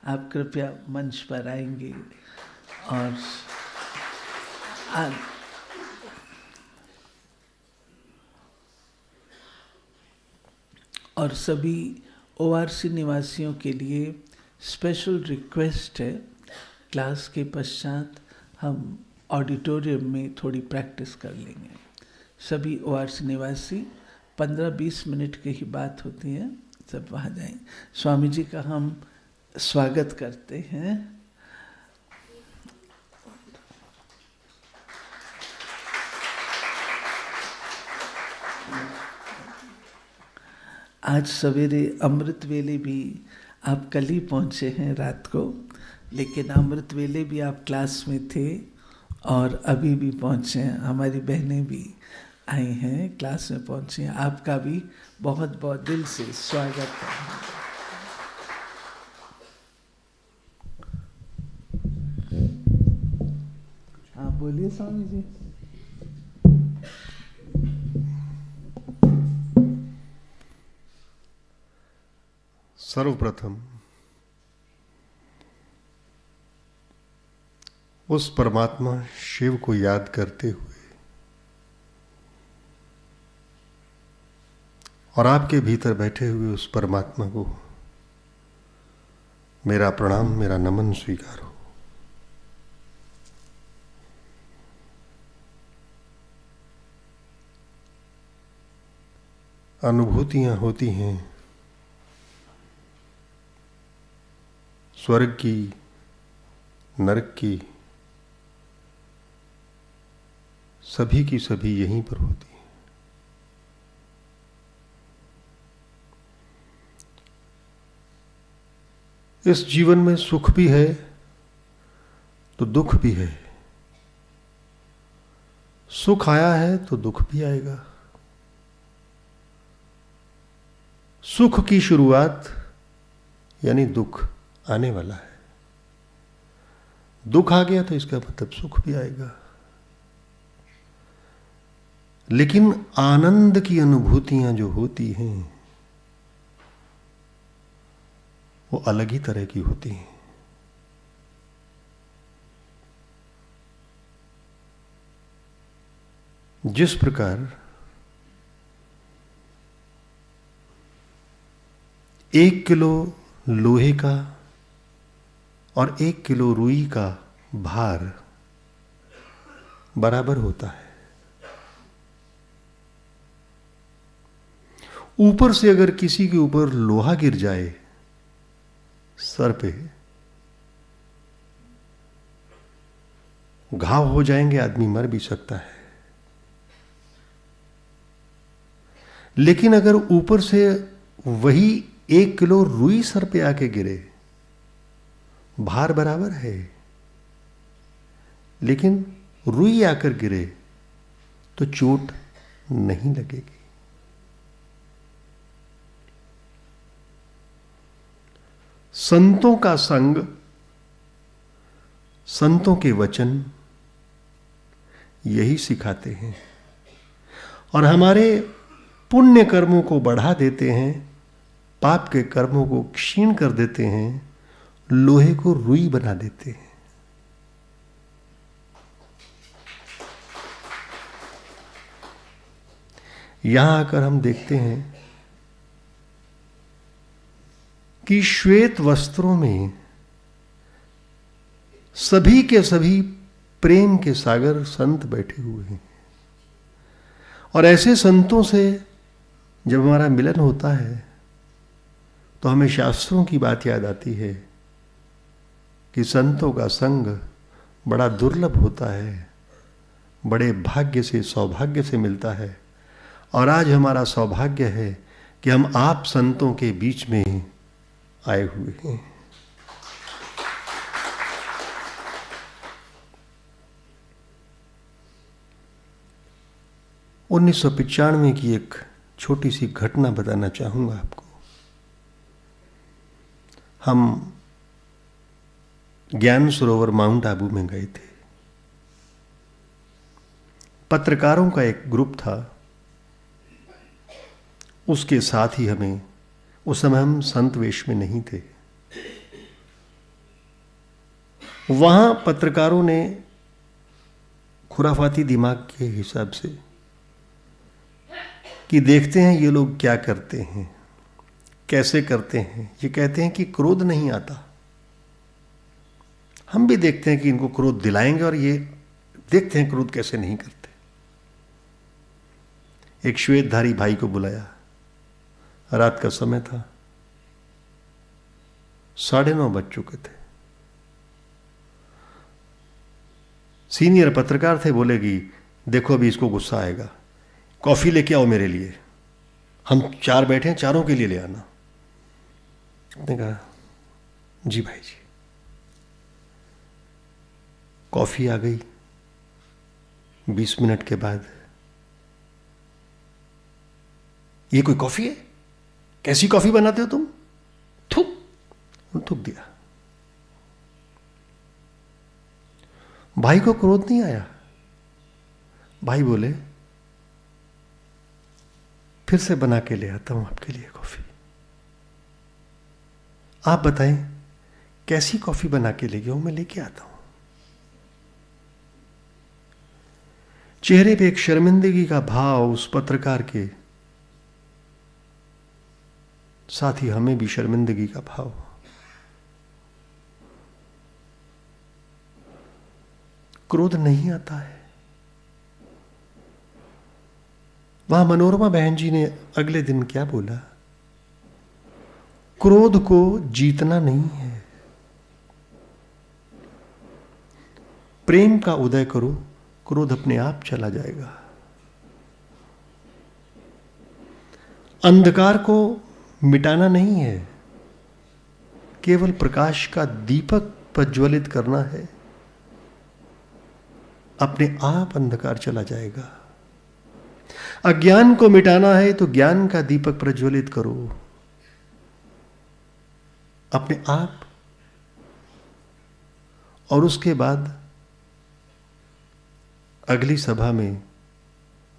आप कृपया मंच पर आएंगे और सभी ORC निवासियों के लिए स्पेशल रिक्वेस्ट है, क्लास के पश्चात हम ऑडिटोरियम में थोड़ी प्रैक्टिस कर लेंगे। सभी ORC निवासी 15-20 मिनट की ही बात होती है, सब वहाँ जाएं। स्वामी जी का हम स्वागत करते हैं। आज सवेरे अमृत वेले भी आप कल ही पहुँचे हैं रात को, लेकिन अमृत वेले भी आप क्लास में थे और अभी भी पहुँचे हैं। हमारी बहनें भी आई हैं, क्लास में पहुँची हैं। आपका भी बहुत बहुत दिल से स्वागत है। हाँ बोलिए स्वामी जी। सर्वप्रथम उस परमात्मा शिव को याद करते हुए और आपके भीतर बैठे हुए उस परमात्मा को मेरा प्रणाम, मेरा नमन स्वीकार हो। अनुभूतियां होती हैं स्वर्ग की, नरक की, सभी की सभी यहीं पर होती है। इस जीवन में सुख भी है तो दुख भी है। सुख आया है तो दुख भी आएगा। सुख की शुरुआत यानी दुख आने वाला है। दुख आ गया तो इसका मतलब सुख भी आएगा। लेकिन आनंद की अनुभूतियां जो होती हैं वो अलग ही तरह की होती हैं। जिस प्रकार 1 किलो लोहे का और 1 किलो रुई का भार बराबर होता है। ऊपर से अगर किसी के ऊपर लोहा गिर जाए सर पे, घाव हो जाएंगे, आदमी मर भी सकता है। लेकिन अगर ऊपर से वही 1 किलो रुई सर पे आके गिरे, भार बराबर है, लेकिन रुई आकर गिरे तो चोट नहीं लगेगी। संतों का संग, संतों के वचन यही सिखाते हैं और हमारे पुण्य कर्मों को बढ़ा देते हैं, पाप के कर्मों को क्षीण कर देते हैं, लोहे को रुई बना देते हैं। यहां आकर हम देखते हैं कि श्वेत वस्त्रों में सभी के सभी प्रेम के सागर संत बैठे हुए हैं। और ऐसे संतों से जब हमारा मिलन होता है तो हमें शास्त्रों की बात याद आती है कि संतों का संग बड़ा दुर्लभ होता है, बड़े भाग्य से, सौभाग्य से मिलता है। और आज हमारा सौभाग्य है कि हम आप संतों के बीच में आए हुए हैं। 1995 की एक छोटी सी घटना बताना चाहूंगा आपको। हम ज्ञान सरोवर माउंट आबू में गए थे। पत्रकारों का एक ग्रुप था, उसके साथ ही हमें, उस समय हम संत वेश में नहीं थे, वहां पत्रकारों ने खुराफाती दिमाग के हिसाब से कि देखते हैं ये लोग क्या करते हैं, कैसे करते हैं। ये कहते हैं कि क्रोध नहीं आता, हम भी देखते हैं कि इनको क्रोध दिलाएंगे और ये देखते हैं क्रोध कैसे नहीं करते। एक श्वेतधारी भाई को बुलाया, रात का समय था, 9:30 बज चुके थे। सीनियर पत्रकार थे, बोले कि देखो अभी इसको गुस्सा आएगा, कॉफी लेके आओ मेरे लिए, हम 4 बैठे हैं, 4 के लिए ले आना। उसने कहा जी भाई जी। कॉफी आ गई। 20 मिनट के बाद, ये कोई कॉफी है? कैसी कॉफी बनाते हो तुम? थूक दिया। भाई को क्रोध नहीं आया। भाई बोले फिर से बना के ले आता हूं आपके लिए कॉफी। आप बताएं कैसी कॉफी बना के ले गए हो? मैं लेके आता हूं। चेहरे पे एक शर्मिंदगी का भाव उस पत्रकार के, साथ ही हमें भी शर्मिंदगी का भाव। क्रोध नहीं आता है। वहां मनोरमा बहन जी ने अगले दिन क्या बोला? क्रोध को जीतना नहीं है, प्रेम का उदय करो, क्रोध अपने आप चला जाएगा। अंधकार को मिटाना नहीं है, केवल प्रकाश का दीपक प्रज्वलित करना है, अपने आप अंधकार चला जाएगा। अज्ञान को मिटाना है तो ज्ञान का दीपक प्रज्वलित करो, अपने आप। और उसके बाद अगली सभा में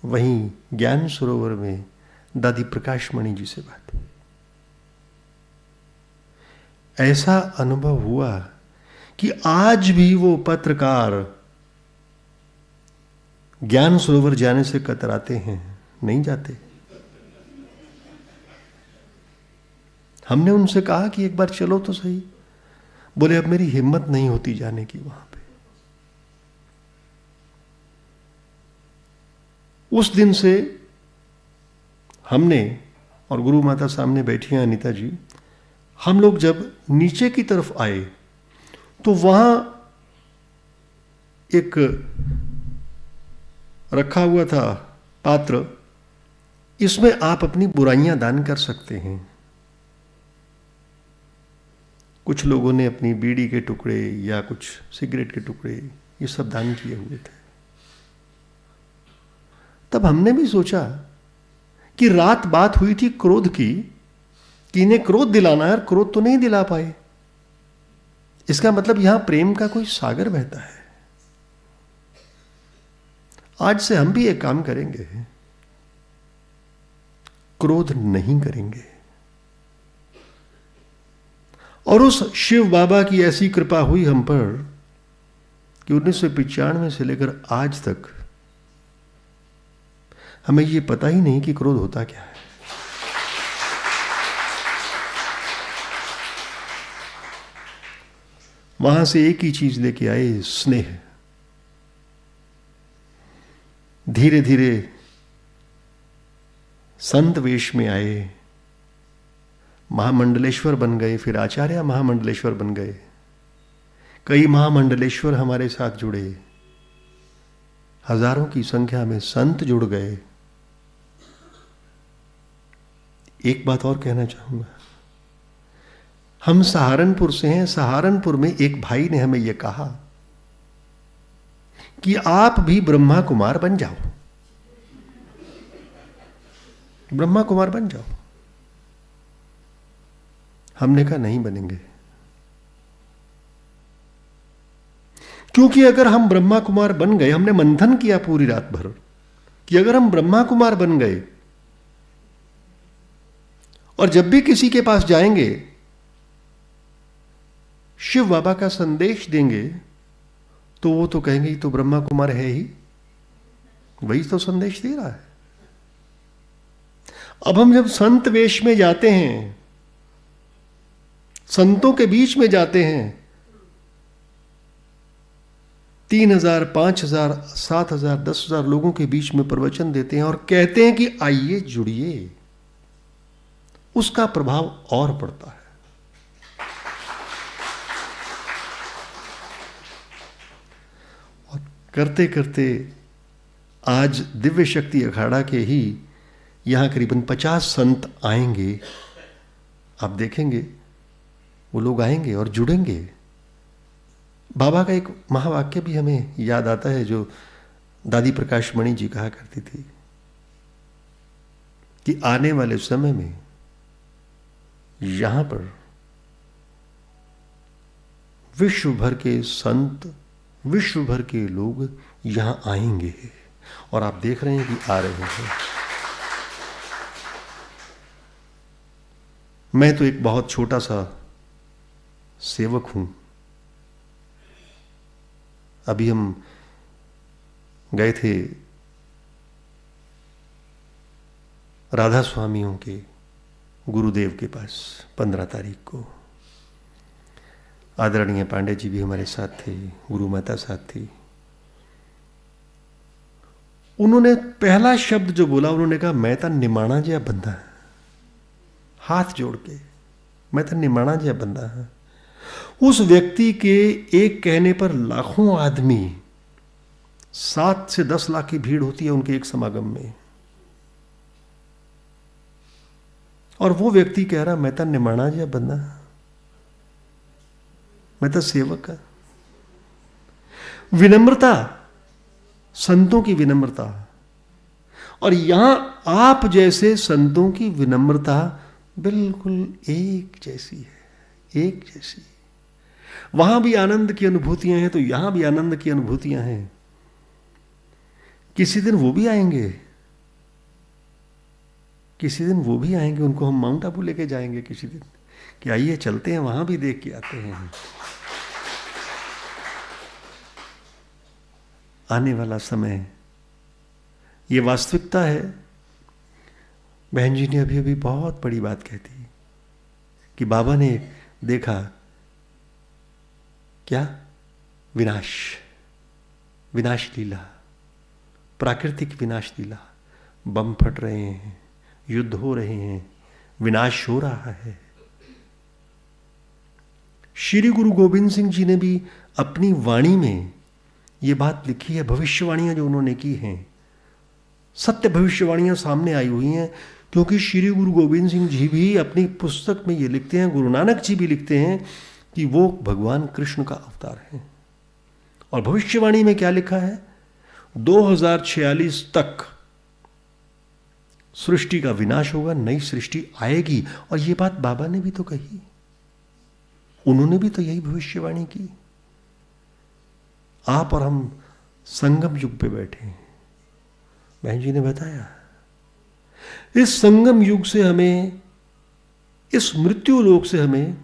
वहीं ज्ञान सरोवर में दादी प्रकाशमणि जी से बात। ऐसा अनुभव हुआ कि आज भी वो पत्रकार ज्ञान सरोवर जाने से कतराते हैं, नहीं जाते। हमने उनसे कहा कि एक बार चलो तो सही। बोले अब मेरी हिम्मत नहीं होती जाने की वहां पे। उस दिन से हमने, और गुरु माता सामने बैठी हैं अनीता जी, हम लोग जब नीचे की तरफ आए तो वहां एक रखा हुआ था पात्र, इसमें आप अपनी बुराइयां दान कर सकते हैं। कुछ लोगों ने अपनी बीड़ी के टुकड़े या कुछ सिगरेट के टुकड़े ये सब दान किए हुए थे। तब हमने भी सोचा कि रात बात हुई थी क्रोध की, कि इन्हें क्रोध दिलाना है, और क्रोध तो नहीं दिला पाए। इसका मतलब यहां प्रेम का कोई सागर बहता है। आज से हम भी एक काम करेंगे, क्रोध नहीं करेंगे। और उस शिव बाबा की ऐसी कृपा हुई हम पर कि 1995 से लेकर आज तक हमें यह पता ही नहीं कि क्रोध होता क्या है। वहां से एक ही चीज लेके आए, स्नेह। धीरे धीरे संत वेश में आए, महामंडलेश्वर बन गए, फिर आचार्य महामंडलेश्वर बन गए। कई महामंडलेश्वर हमारे साथ जुड़े, हजारों की संख्या में संत जुड़ गए। एक बात और कहना चाहूंगा, हम सहारनपुर से हैं। सहारनपुर में एक भाई ने हमें यह कहा कि आप भी ब्रह्मा कुमार बन जाओ, ब्रह्मा कुमार बन जाओ। हमने कहा नहीं बनेंगे, क्योंकि अगर हम ब्रह्मा कुमार बन गए, हमने मंथन किया पूरी रात भर कि अगर हम ब्रह्मा कुमार बन गए और जब भी किसी के पास जाएंगे, शिव बाबा का संदेश देंगे तो वो तो कहेंगे तो ब्रह्मा कुमार है ही, वही तो संदेश दे रहा है। अब हम जब संत वेश में जाते हैं, संतों के बीच में जाते हैं, 3000, 5000, 7000, 10,000 लोगों के बीच में प्रवचन देते हैं और कहते हैं कि आइए जुड़िए, उसका प्रभाव और पड़ता है। और करते करते आज दिव्य शक्ति अखाड़ा के ही यहां करीबन 50 संत आएंगे। आप देखेंगे वो लोग आएंगे और जुड़ेंगे। बाबा का एक महावाक्य भी हमें याद आता है जो दादी प्रकाश मणि जी कहा करती थी कि आने वाले समय में यहां पर विश्व भर के संत, विश्व भर के लोग यहां आएंगे और आप देख रहे हैं कि आ रहे हैं। मैं तो एक बहुत छोटा सा सेवक हूं। अभी हम गए थे राधा स्वामियों के गुरुदेव के पास 15 तारीख को। आदरणीय पांडे जी भी हमारे साथ थे, गुरु माता साथ थी। उन्होंने पहला शब्द जो बोला, उन्होंने कहा मैं तो निमाणा जिहा बंदा, हाथ जोड़ के, मैं तो निमाणा जिहा बंदा हाँ। उस व्यक्ति के एक कहने पर लाखों आदमी, 7 से 10 लाख की भीड़ होती है उनके एक समागम में, और वो व्यक्ति कह रहा मैं तो निमाणा जिहा बंदा, मैं तो सेवक है। विनम्रता, संतों की विनम्रता, और यहां आप जैसे संतों की विनम्रता बिल्कुल एक जैसी है, एक जैसी। वहां भी आनंद की अनुभूतियां हैं तो यहां भी आनंद की अनुभूतियां हैं। किसी दिन वो भी आएंगे, किसी दिन वो भी आएंगे, उनको हम माउंट आबू लेके जाएंगे किसी दिन कि आइए चलते हैं वहां भी देख के आते हैं। आने वाला समय ये वास्तविकता है। बहन जी ने अभी अभी बहुत बड़ी बात कहती कि बाबा ने देखा क्या, विनाश, विनाश लीला, प्राकृतिक विनाश लीला। बम फट रहे हैं, युद्ध हो रहे हैं, विनाश हो रहा है। श्री गुरु गोविंद सिंह जी ने भी अपनी वाणी में ये बात लिखी है। भविष्यवाणियां जो उन्होंने की हैं, सत्य भविष्यवाणियां सामने आई हुई हैं, क्योंकि श्री गुरु गोविंद सिंह जी भी अपनी पुस्तक में ये लिखते हैं, गुरु नानक जी भी लिखते हैं कि वो भगवान कृष्ण का अवतार है। और भविष्यवाणी में क्या लिखा है, 2046 तक सृष्टि का विनाश होगा, नई सृष्टि आएगी। और ये बात बाबा ने भी तो कही, उन्होंने भी तो यही भविष्यवाणी की। आप और हम संगम युग पे बैठे हैं। बहन जी ने बताया इस संगम युग से हमें, इस मृत्यु लोक से हमें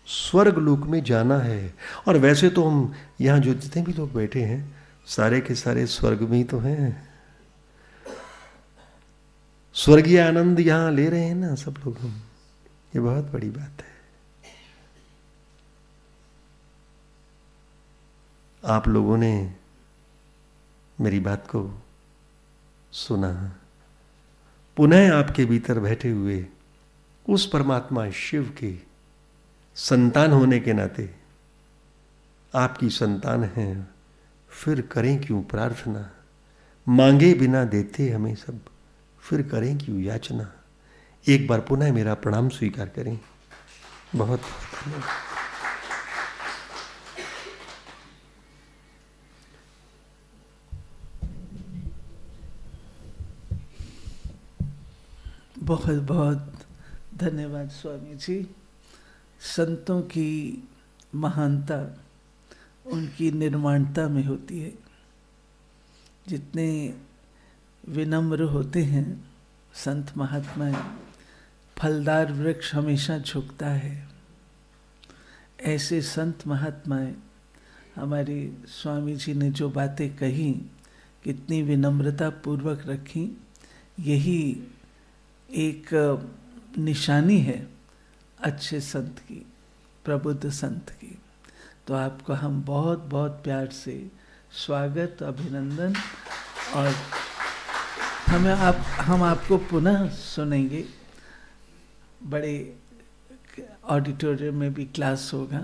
स्वर्ग लोक में जाना है। और वैसे तो हम यहां जो जितने भी लोग बैठे हैं सारे के सारे स्वर्ग में ही तो हैं। स्वर्गीय आनंद यहां ले रहे हैं ना सब लोग हम। ये बहुत बड़ी बात है। आप लोगों ने मेरी बात को सुना, पुनः आपके भीतर बैठे हुए उस परमात्मा शिव के संतान होने के नाते, आपकी संतान हैं, फिर करें क्यों प्रार्थना, मांगे बिना देते हमें सब, फिर करें क्यों याचना। एक बार पुनः मेरा प्रणाम स्वीकार करें। बहुत धन्यवाद। बहुत बहुत धन्यवाद स्वामी जी। संतों की महानता उनकी निर्माणता में होती है। जितने विनम्र होते हैं संत महात्मा, फलदार वृक्ष हमेशा झुकता है। ऐसे संत महात्माएं, हमारे स्वामी जी ने जो बातें कही, कितनी विनम्रता पूर्वक रखी, यही एक निशानी है अच्छे संत की, प्रबुद्ध संत की। तो आपको हम बहुत बहुत प्यार से स्वागत, अभिनंदन, और हम आपको पुनः सुनेंगे। बड़े ऑडिटोरियम में भी क्लास होगा,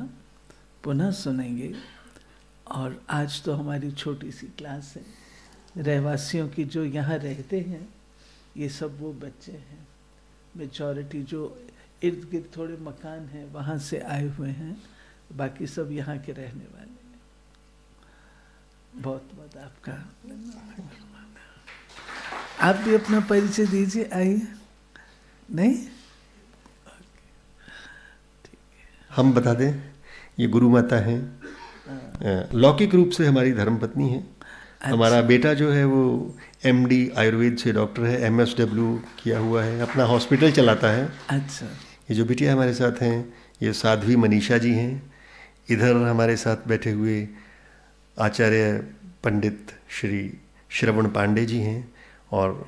पुनः सुनेंगे। और आज तो हमारी छोटी सी क्लास है, रहवासियों की जो यहाँ रहते हैं ये सब वो बच्चे हैं। मेजॉरिटी जो इर्द गिर्द थोड़े मकान हैं वहाँ से आए हुए हैं, बाकी सब यहाँ के रहने वाले हैं। बहुत बहुत आपका आप भी अपना परिचय दीजिए, आइए। नहीं, हम बता दें, ये गुरु माता हैं, लौकिक रूप से हमारी धर्मपत्नी है। अच्छा। हमारा बेटा जो है वो MD आयुर्वेद से डॉक्टर है, MSW किया हुआ है, अपना हॉस्पिटल चलाता है। अच्छा। ये जो बिटिया हमारे साथ हैं ये साध्वी मनीषा जी हैं। इधर हमारे साथ बैठे हुए आचार्य पंडित श्री श्रवण पांडे जी हैं, और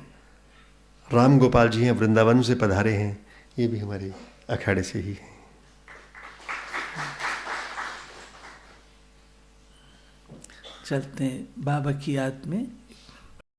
राम गोपाल जी हैं, वृंदावन से पधारे हैं, ये भी हमारे अखाड़े से ही हैं। चलते हैं बाबा की याद में।